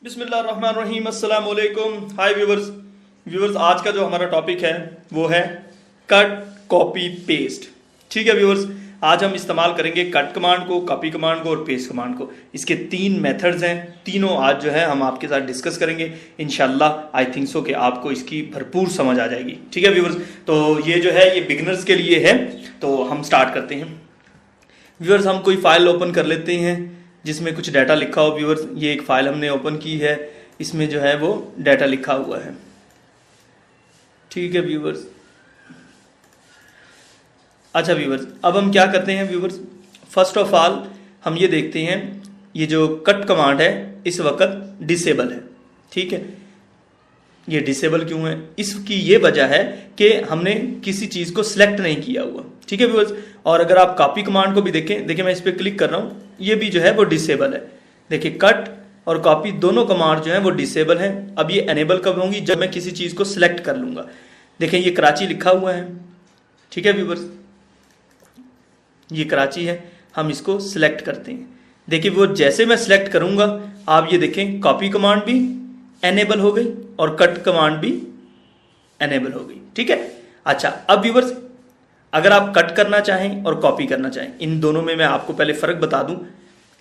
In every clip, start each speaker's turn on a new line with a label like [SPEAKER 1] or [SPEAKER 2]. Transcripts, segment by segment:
[SPEAKER 1] बिस्मिल्लाहिर्रहमानिर्रहीम, अस्सलाम वालेकुम। हाय व्यूवर्स, आज का जो हमारा टॉपिक है वो है कट कॉपी पेस्ट। ठीक है व्यूवर्स, आज हम इस्तेमाल करेंगे कट कमांड को, कॉपी कमांड को और पेस्ट कमांड को। इसके तीन मेथड्स हैं, तीनों आज जो है हम आपके साथ डिस्कस करेंगे। इंशाल्लाह आई थिंक सो कि आपको इसकी भरपूर समझ आ जाएगी। ठीक है व्यूवर्स, तो ये जो है ये बिगिनर्स के लिए है, तो हम स्टार्ट करते हैं। व्यूवर्स, हम कोई फाइल ओपन कर लेते हैं जिसमें कुछ डाटा लिखा हो। व्यूवर्स, ये एक फाइल हमने ओपन की है, इसमें जो है वो डाटा लिखा हुआ है। ठीक है व्यूवर्स, अच्छा व्यूवर्स, अब हम क्या करते हैं व्यूवर्स, फर्स्ट ऑफ ऑल हम ये देखते हैं ये जो कट कमांड है इस वक्त डिसेबल है। ठीक है, ये डिसेबल क्यों है? इसकी ये वजह है कि हमने किसी चीज को सिलेक्ट नहीं किया हुआ। ठीक है व्यूअर्स, और अगर आप कॉपी कमांड को भी देखें, देखिए मैं इस पर क्लिक कर रहा हूं, ये भी जो है वो डिसेबल है। देखिए कट और कॉपी दोनों कमांड जो है वो डिसेबल है। अब ये एनेबल कब होंगी? जब मैं किसी चीज को सिलेक्ट कर लूंगा। देखें ये कराची लिखा हुआ है। ठीक है व्यूअर्स, ये कराची है, हम इसको सिलेक्ट करते हैं। देखिए वो जैसे मैं सिलेक्ट करूंगा, आप ये देखें कॉपी कमांड भी एनेबल हो गई और कट कमांड भी एनेबल हो गई। ठीक है, अच्छा अब व्यूअर्स, अगर आप कट करना चाहें और कॉपी करना चाहें, इन दोनों में मैं आपको पहले फर्क बता दूं।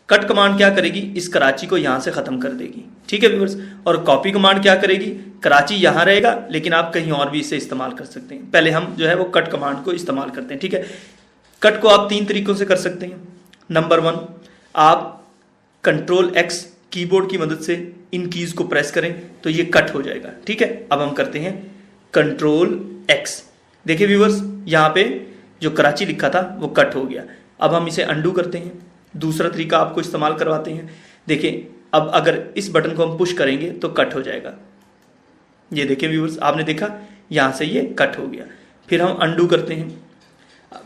[SPEAKER 1] कट कमांड क्या करेगी? इस कराची को यहां से खत्म कर देगी। ठीक है व्यूअर्स, और कॉपी कमांड क्या करेगी? कराची यहां रहेगा लेकिन आप कहीं और भी इसे इस्तेमाल कर सकते हैं। पहले हम जो है वो कट कमांड को इस्तेमाल करते हैं। ठीक है, कट को आप तीन तरीकों से कर सकते हैं। नंबर वन, आप कंट्रोल एक्स कीबोर्ड की मदद से इन कीज को प्रेस करें तो ये कट हो जाएगा। ठीक है, अब हम करते हैं कंट्रोल एक्स। देखिए व्यूअर्स, यहां पे जो कराची लिखा था वो कट हो गया। अब हम इसे अंडू करते हैं, दूसरा तरीका आपको इस्तेमाल करवाते हैं। देखिए अब अगर इस बटन को हम पुश करेंगे तो कट हो जाएगा। ये देखिए व्यूअर्स, आपने देखा यहां से ये कट हो गया। फिर हम अंडू करते हैं।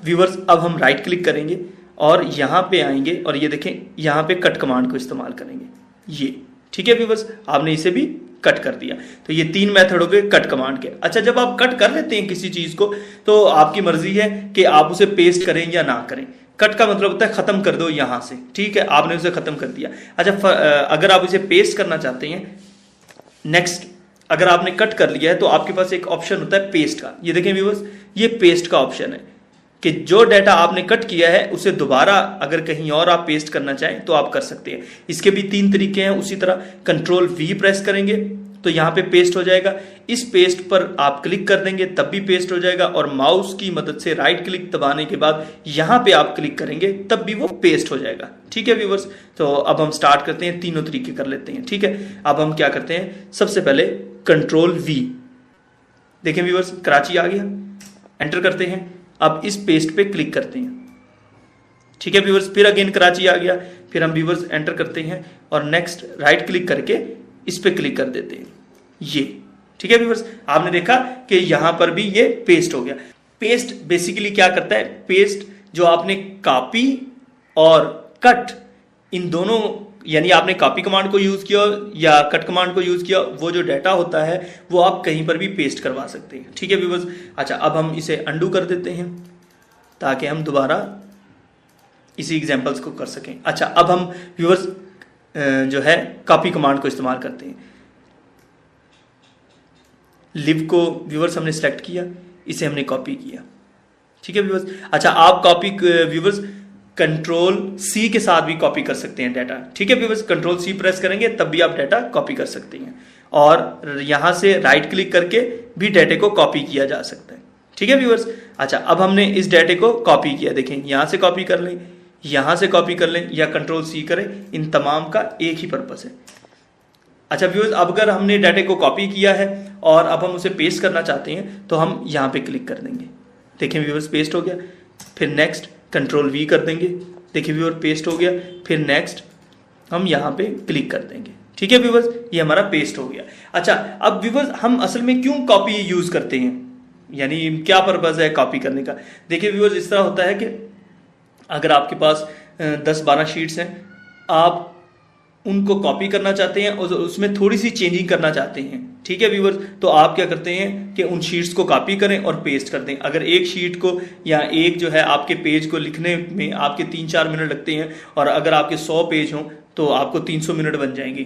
[SPEAKER 1] व्यूअर्स, अब हम राइट क्लिक करेंगे और यहां पे आएंगे और ये देखें यहां पे कट कमांड को इस्तेमाल करेंगे ये। ठीक है व्यूअर्स, आपने इसे भी कट कर दिया। तो ये तीन मेथड हो गए कट कमांड के। अच्छा, जब आप कट कर लेते हैं किसी चीज को तो आपकी मर्जी है कि आप उसे पेस्ट करें या ना करें। कट का मतलब होता है खत्म कर दो यहां से। ठीक है, आपने उसे खत्म कर दिया। अच्छा, अगर आप इसे पेस्ट करना चाहते हैं, नेक्स्ट अगर आपने कट कर लिया है तो आपके पास एक ऑप्शन होता है पेस्ट का। ये देखें व्यूअर्स, ये पेस्ट का ऑप्शन है कि जो डाटा आपने कट किया है उसे दोबारा अगर कहीं और आप पेस्ट करना चाहें तो आप कर सकते हैं। इसके भी तीन तरीके हैं। उसी तरह कंट्रोल वी प्रेस करेंगे तो यहां पे पेस्ट हो जाएगा। इस पेस्ट पर आप क्लिक कर देंगे तब भी पेस्ट हो जाएगा, और माउस की मदद से राइट क्लिक दबाने के बाद यहां पे आप क्लिक करेंगे तब भी वो पेस्ट हो जाएगा। ठीक है व्यूअर्स, तो अब हम स्टार्ट करते हैं, तीनों तरीके कर लेते हैं। ठीक है, अब हम क्या करते हैं, सबसे पहले कंट्रोल वी। देखें व्यूअर्स, कराची आ गया, एंटर करते हैं। अब इस पेस्ट पे क्लिक करते हैं। ठीक है व्यूअर्स, फिर अगेन कराची आ गया, फिर हम व्यूअर्स एंटर करते हैं और नेक्स्ट राइट क्लिक करके इस पे क्लिक कर देते हैं ये। ठीक है व्यूअर्स, आपने देखा कि यहां पर भी ये पेस्ट हो गया। पेस्ट बेसिकली क्या करता है? पेस्ट जो आपने कॉपी और कट इन दोनों, यानी आपने कॉपी कमांड को यूज किया या कट कमांड को यूज किया, वो जो डाटा होता है वो आप कहीं पर भी पेस्ट करवा सकते हैं। ठीक है व्यूअर्स, अच्छा अब हम इसे अंडू कर देते हैं ताकि हम दोबारा इसी एग्जांपल्स को कर सकें। अच्छा, अब हम व्यूअर्स जो है कॉपी कमांड को इस्तेमाल करते हैं। लिव को व्यूअर्स हमने सेलेक्ट किया, इसे हमने कॉपी किया। ठीक है व्यूअर्स, अच्छा आप कॉपी व्यूअर्स कंट्रोल सी के साथ भी कॉपी कर सकते हैं डाटा। ठीक है व्यूअर्स, कंट्रोल सी प्रेस करेंगे तब भी आप डाटा कॉपी कर सकते हैं, और यहां से राइट क्लिक करके भी डाटे को कॉपी किया जा सकता है। ठीक है व्यूअर्स, अच्छा अब हमने इस डाटे को कॉपी किया। देखें यहां से कॉपी कर लें, यहां से कॉपी कर लें या कंट्रोल सी करें, इन तमाम का एक ही पर्पस है। अच्छा व्यूअर्स, अब अगर हमने डाटे को कॉपी किया है और अब हम उसे पेस्ट करना चाहते हैं तो हम यहां पे क्लिक कर देंगे। देखें व्यूअर्स, पेस्ट हो गया। फिर नेक्स्ट कंट्रोल वी कर देंगे, देखिए व्यूअर पेस्ट हो गया। फिर नेक्स्ट हम यहां पे क्लिक कर देंगे। ठीक है व्यूअर्स, ये हमारा पेस्ट हो गया। अच्छा, अब व्यूअर्स हम असल में क्यों कॉपी यूज करते हैं, यानी क्या पर्पस है कॉपी करने का? देखिए व्यूअर्स, इस तरह होता है कि अगर आपके पास 10-12 शीट्स हैं, आप उनको कॉपी करना चाहते हैं और उसमें थोड़ी सी चेंजिंग करना चाहते हैं। ठीक है व्यूअर्स, तो आप क्या करते हैं कि उन शीट्स को कॉपी करें और पेस्ट कर दें। अगर एक शीट को या एक जो है आपके पेज को लिखने में आपके 3-4 मिनट लगते हैं और अगर आपके 100 पेज हों तो आपको 300 मिनट बन जाएंगे।